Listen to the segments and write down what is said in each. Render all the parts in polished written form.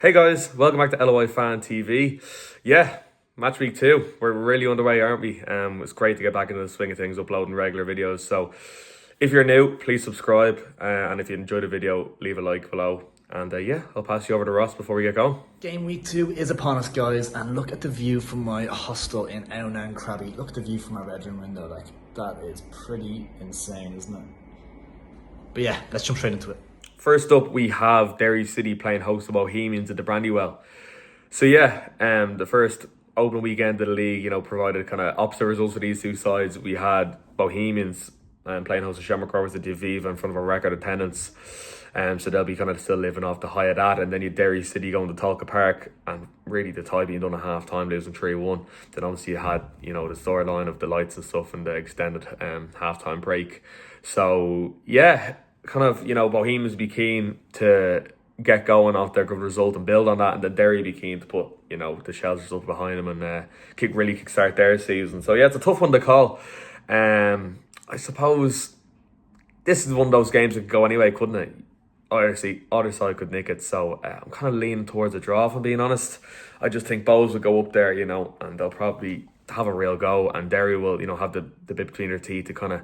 Hey guys, welcome back to LOI Fan TV. Yeah, match week 2. We're really underway, aren't we? It's great to get back into the swing of things, uploading regular videos. So if you're new, please subscribe. And if you enjoyed the video, leave a like below. And yeah, I'll pass you over to Ross before we get going. Game week 2 is upon us, guys, and look at the view from my hostel in Outland Crabby. Look at the view from my bedroom window. Like, that is pretty insane, isn't it? But yeah, let's jump straight into it. First up, we have Derry City playing host to Bohemians at the Brandywell. So yeah, the first open weekend of the league, provided kind of opposite results for these two sides. We had Bohemians playing host to Shamrock Rovers at the Aviva in front of a record attendance. So they'll be kind of still living off the high of that. And then you Derry City going to Talca Park, and really the tie being done at half time, losing 3-1. Then obviously you had, the storyline of the lights and stuff and the extended half time break. So yeah, kind of, Bohemians be keen to get going off their good result and build on that, and then Derry be keen to put, the shells up behind them and kickstart their season. So yeah, it's a tough one to call. I suppose this is one of those games that could go anyway, couldn't it? Either side could nick it, so I'm kind of leaning towards a draw, if I'm being honest. I just think Bows will go up there, and they'll probably have a real go, and Derry will, have the bit between their teeth to kind of,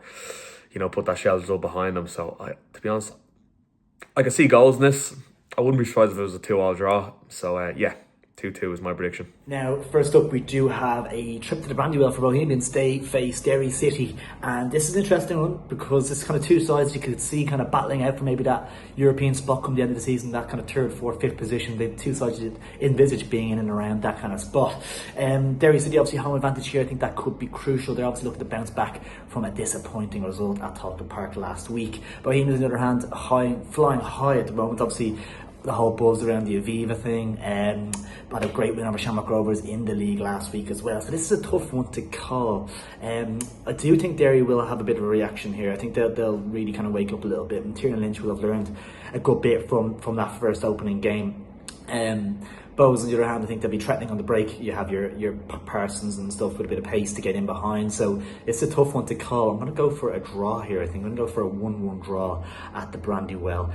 put that shelter up behind them. So, to be honest, I can see goals in this. I wouldn't be surprised if it was a 2-2 draw. So, yeah, 2-2 is my prediction. Now, first up, we do have a trip to the Brandywell for Bohemians. They face Derry City, and this is an interesting one because it's kind of two sides you could see kind of battling out for maybe that European spot come the end of the season, that kind of 3rd, 4th, 5th position. The two sides you envisage being in and around that kind of spot. Derry City, obviously home advantage here. I think that could be crucial. They're obviously looking to bounce back from a disappointing result at Talca Park last week. Bohemians, on the other hand, flying high at the moment. Obviously, the whole buzz around the Aviva thing, had a great win over Shamrock Rovers in the league last week as well. So this is a tough one to call. I do think Derry will have a bit of a reaction here. I think they'll really kind of wake up a little bit, and Tiernan Lynch will have learned a good bit from that first opening game. Bows, on the other hand, I think they'll be threatening on the break. You have your Parsons and stuff with a bit of pace to get in behind. So it's a tough one to call. I'm going to go for a draw here. I think I'm going to go for a 1-1 draw at the Brandywell.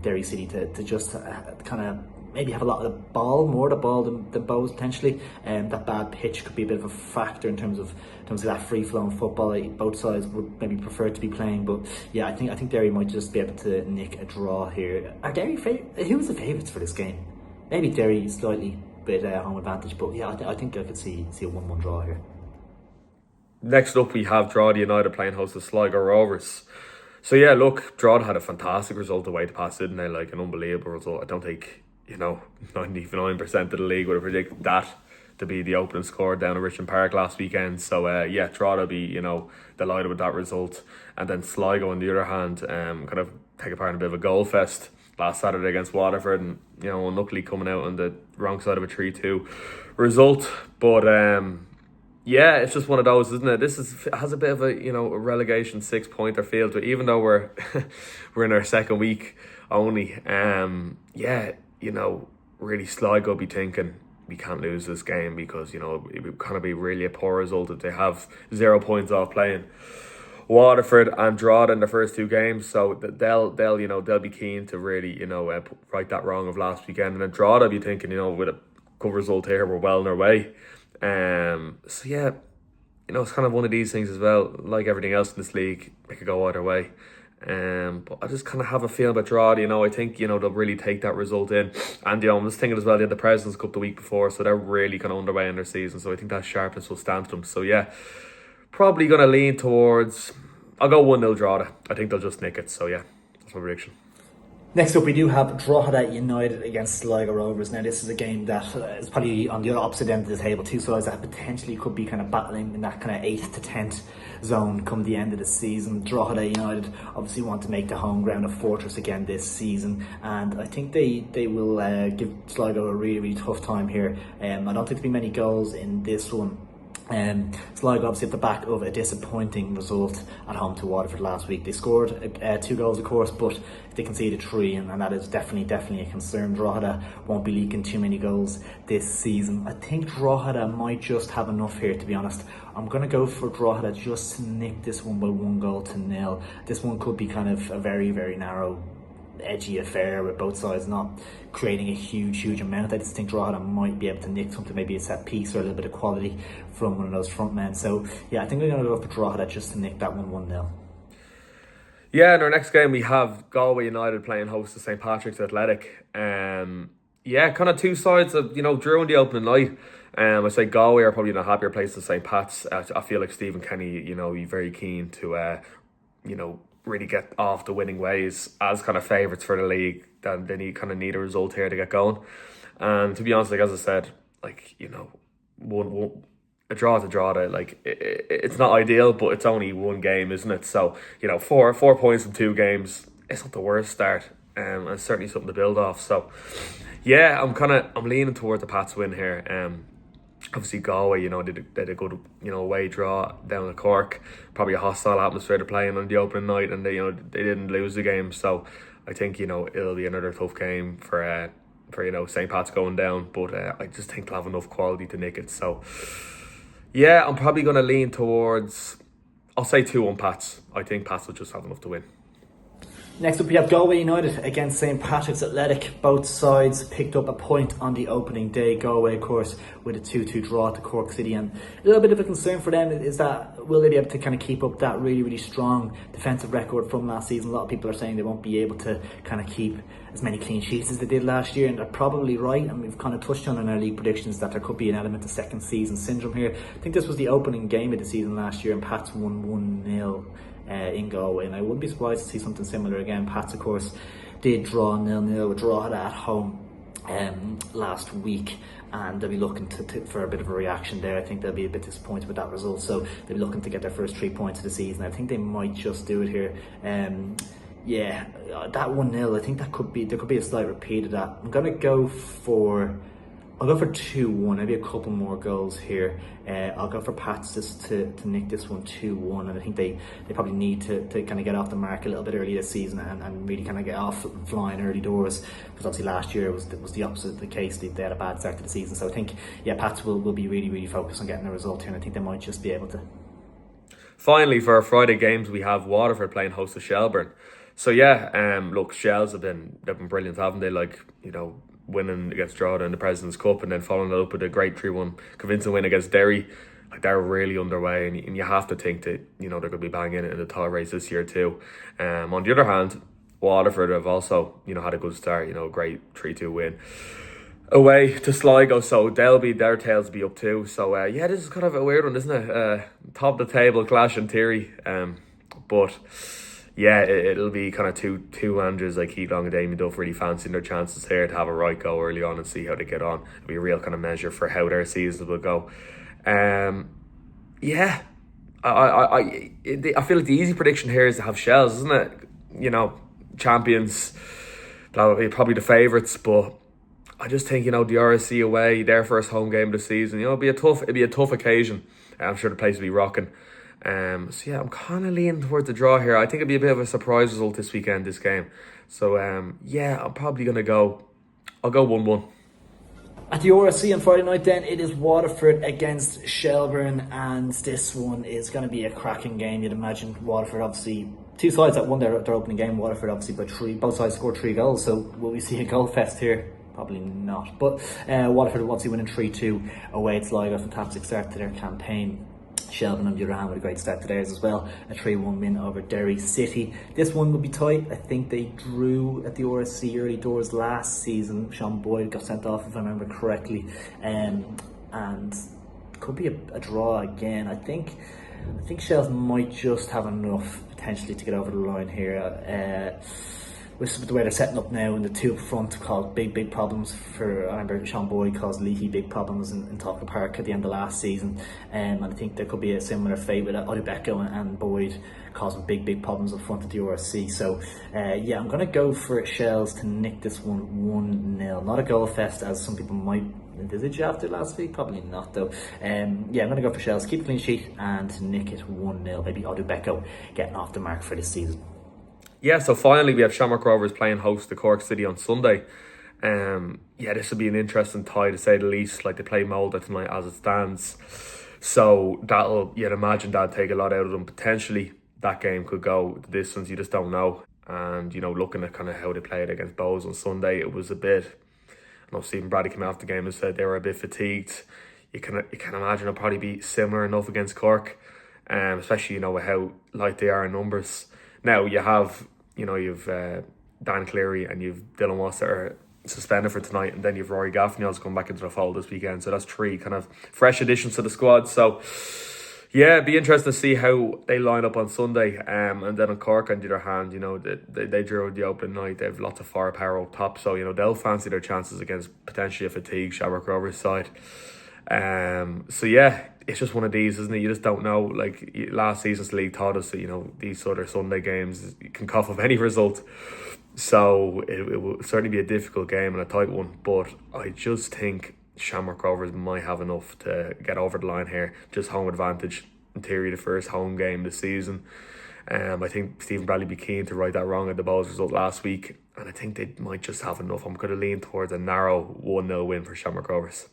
Derry City to just kind of maybe have a lot of the ball, more the ball than Bows potentially. That bad pitch could be a bit of a factor in terms of that free-flowing football. Both sides would maybe prefer to be playing, but yeah, I think Derry might just be able to nick a draw here. Are Derry who was the favourites for this game? Maybe Derry slightly bit home advantage, but yeah, I think I could see a 1-1 draw here. Next up, we have Drogheda United playing host to Sligo Rovers. So yeah, look, Drogheda had a fantastic result away to pass Sydney, like an unbelievable result. I don't think, 99% of the league would have predicted that to be the opening score down at Richmond Park last weekend. So yeah, Drogheda be, delighted with that result. And then Sligo, on the other hand, kind of take a part in a bit of a goal fest last Saturday against Waterford, and unluckily coming out on the wrong side of a 3-2 result. But yeah, it's just one of those, isn't it? This has a bit of a a relegation 6-pointer feel to it, even though we're we're in our second week only. Yeah, really Sligo be thinking we can't lose this game, because it would kind of be really a poor result if they have 0 points off playing Waterford and Drogheda in the first 2 games. So they'll be keen to really right that wrong of last weekend. And then Drogheda be thinking with a good result here, we're well on our way. So yeah, it's kind of one of these things as well. Like everything else in this league, it could go either way. But I just kind of have a feeling about Drogheda. I think they'll really take that result in. And I'm just thinking as well, they had the Presidents Cup the week before, so they're really kind of underway in their season. So I think that sharpness will stand to them. So yeah, probably going to lean towards, I'll go 1-0 Drogheda. I think they'll just nick it. So yeah, that's my prediction. Next up, we do have Drogheda United against Sligo Rovers. Now, this is a game that is probably on the opposite end of the table. Two sides that potentially could be kind of battling in that kind of 8th to 10th zone come the end of the season. Drogheda United obviously want to make the home ground a fortress again this season, and I think they will give Sligo a really, really tough time here. I don't think there'll be many goals in this one. Sligo obviously at the back of a disappointing result at home to Waterford last week. They scored 2 goals, of course, but they conceded 3, and that is definitely a concern. Drogheda won't be leaking too many goals this season. I think Drogheda might just have enough here, to be honest. I'm going to go for Drogheda just to nick this one by 1-0. This one could be kind of a very, very narrow edgy affair with both sides not creating a huge amount. I just think Drogheda might be able to nick something, maybe a set piece or a little bit of quality from one of those front men. So yeah, I think we're going to go for Drogheda just to nick that one 1-0. Yeah, in our next game we have Galway United playing host to St Patrick's Athletic. Yeah, kind of two sides of, drew in the opening night. I say Galway are probably in a happier place than St Pat's. I feel like Stephen Kenny, he's very keen to, really get off the winning ways as kind of favourites for the league. Then they need a result here to get going. And to be honest, like as I said, a draw to draw. It's not ideal, but it's only one game, isn't it? So 4 points in 2 games. It's not the worst start, and it's certainly something to build off. So yeah, I'm leaning towards the Pats win here. Obviously Galway, did a good, away draw down at Cork. Probably a hostile atmosphere to play in on the opening night, and they didn't lose the game. So I think it'll be another tough game for St Pat's going down. But I just think they'll have enough quality to nick it. So yeah, I'm probably going to lean towards, I'll say 2-1 Pats. I think Pats will just have enough to win. Next up we have Galway United against St Patrick's Athletic. Both sides picked up a point on the opening day. Galway, of course, with a 2-2 draw to Cork City, and a little bit of a concern for them is that will they be able to kind of keep up that really strong defensive record from last season. A lot of people are saying they won't be able to kind of keep as many clean sheets as they did last year, and they're probably right. And we've kind of touched on in our league predictions that there could be an element of second season syndrome here. I think this was the opening game of the season last year, and Pats won 1-0 in Galway, and I wouldn't be surprised to see something similar again. Pats, of course, did draw 0-0 with Drogheda at home last week, and they'll be looking for a bit of a reaction there. I think they'll be a bit disappointed with that result, so they'll be looking to get their first 3 points of the season. I think they might just do it here. Yeah, that 1-0, I think there could be a slight repeat of that. I'll go for 2-1, maybe a couple more goals here. I'll go for Pats just to nick this one 2-1, and I think they probably need to kind of get off the mark a little bit early this season and really kind of get off flying early doors, because obviously last year was the opposite of the case. They had a bad start to the season, so I think Pats will be really focused on getting a result here, and I think they might just be able to. Finally, for our Friday games, we have Waterford playing host to Shelbourne. So yeah, look, Shells they've been brilliant, haven't they? Winning against Drogheda in the President's Cup, and then following it up with a great 3-1 convincing win against Derry. They're really underway, and you have to think that they're going to be banging it in the title race this year too. On the other hand, Waterford have also had a good start. Great 3-2 win away to Sligo, so their tails be up too. So yeah, this is kind of a weird one, isn't it? Top of the table clash in theory, but yeah, it'll be kind of two managers like Keith Long and Damien Duff really fancying their chances here to have a right go early on and see how they get on. It'll be a real kind of measure for how their seasons will go. Yeah, I feel like the easy prediction here is to have Shells, isn't it? Champions, probably the favourites, but I just think the RSC away, their first home game of the season, it'd be a tough occasion. I'm sure the place will be rocking. So yeah, I'm kind of leaning towards the draw here. I think it'd be a bit of a surprise result this weekend, this game. So yeah, I'm probably gonna go. I'll go 1-1. At the RSC on Friday night, then it is Waterford against Shelbourne, and this one is going to be a cracking game. You'd imagine Waterford, obviously, two sides that won their opening game. Waterford obviously by 3. Both sides scored 3 goals. So will we see a goal fest here? Probably not. But Waterford obviously winning 3-2 away at Sligo. Fantastic start to their campaign. Shelbourne on the other hand with a great start to theirs as well, a 3-1 win over Derry City. This one will be tight. I think they drew at the RSC early doors last season. Sean Boyd got sent off if I remember correctly, and could be a draw again. I think Shells might just have enough potentially to get over the line here. With the way they're setting up now, and the two up front caused big problems for. I remember Sean Boyd caused Leahy big problems in Talking Park at the end of last season, and I think there could be a similar fate with Odubeko and Boyd causing big problems up front at the RSC. So yeah, I'm gonna go for Shells to nick this one 1-0. Not a goal fest as some people might envisage after last week. Probably not though. Yeah, I'm gonna go for Shells, keep a clean sheet and nick it 1-0. Maybe Odubeko getting off the mark for this season. Yeah, so finally we have Shamrock Rovers playing host to Cork City on Sunday. Yeah, this will be an interesting tie to say the least. They play Molde tonight as it stands, so you'd imagine that'll take a lot out of them. Potentially that game could go the distance, you just don't know. And, you know, looking at kind of how they played against Bows on Sunday, it was a bit... I know Stephen Bradley came after the game and said they were a bit fatigued. You can imagine it'll probably be similar enough against Cork, especially, you know, with how light they are in numbers. Now, you've Dan Cleary and you've Dylan Watts that are suspended for tonight, and then you've Rory Gaffney's come back into the fold this weekend. So that's 3 kind of fresh additions to the squad. So yeah, it'd be interesting to see how they line up on Sunday. And then on Cork, on the other hand, you know, they drew the opening night. They have lots of firepower up top, so, you know, they'll fancy their chances against potentially a fatigued Shamrock Rovers side. So yeah, it's just one of these, isn't it? You just don't know. Like last season's league taught us that, you know, these sort of Sunday games can cough up any result. So it will certainly be a difficult game and a tight one. But I just think Shamrock Rovers might have enough to get over the line here. Just home advantage, in theory, the first home game this season. I think Stephen Bradley be keen to right that wrong at the Bowls result last week, and I think they might just have enough. I'm going to lean towards a narrow 1-0 win for Shamrock Rovers.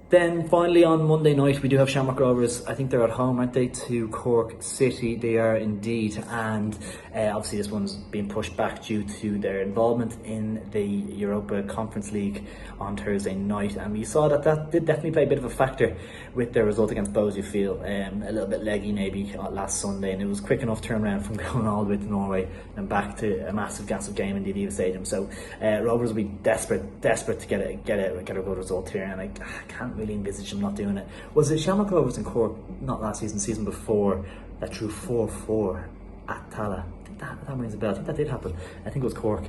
Then finally on Monday night we do have Shamrock Rovers. I think they're at home, aren't they, to Cork City? They are indeed, and obviously this one's been pushed back due to their involvement in the Europa Conference League on Thursday night, and we saw that did definitely play a bit of a factor with their result against Bows. You feel a little bit leggy maybe last Sunday, and it was quick enough turnaround from going all the way to Norway and back to a massive game in the Aviva Stadium. So Rovers will be desperate to get a good result here, and I can't really envisage them not doing it. Was it Shamrock Rovers in Cork, not last season before, that drew 4-4 at Tala? I think that rings a bell. I think that did happen. I think it was Cork.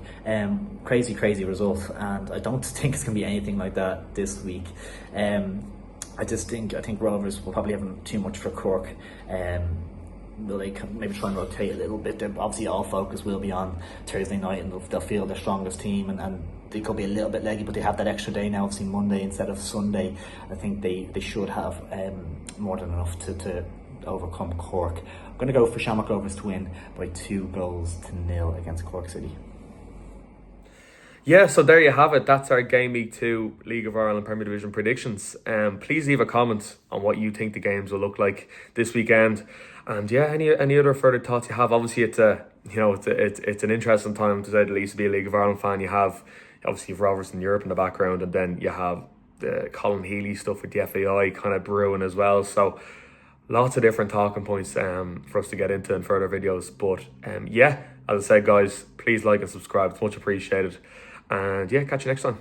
Crazy result, and I don't think it's going to be anything like that this week. I think Rovers will probably have too much for Cork. Will they maybe try and rotate a little bit? Obviously all focus will be on Thursday night, and they'll feel their strongest team, and they could be a little bit leggy, but they have that extra day now, obviously Monday instead of Sunday. I think they should have more than enough to overcome Cork. I'm going to go for Shamrock Rovers to win by 2-0 against Cork City. Yeah, so there you have it. That's our Gameweek 2 League of Ireland Premier Division predictions. Please leave a comment on what you think the games will look like this weekend. And yeah, any other further thoughts you have? Obviously, it's an interesting time, to say the least, to be a League of Ireland fan. You have obviously Rovers in Europe in the background, and then you have the Colin Healy stuff with the FAI kind of brewing as well. So lots of different talking points for us to get into in further videos. But yeah, as I said, guys, please like and subscribe. It's much appreciated. And yeah, catch you next time.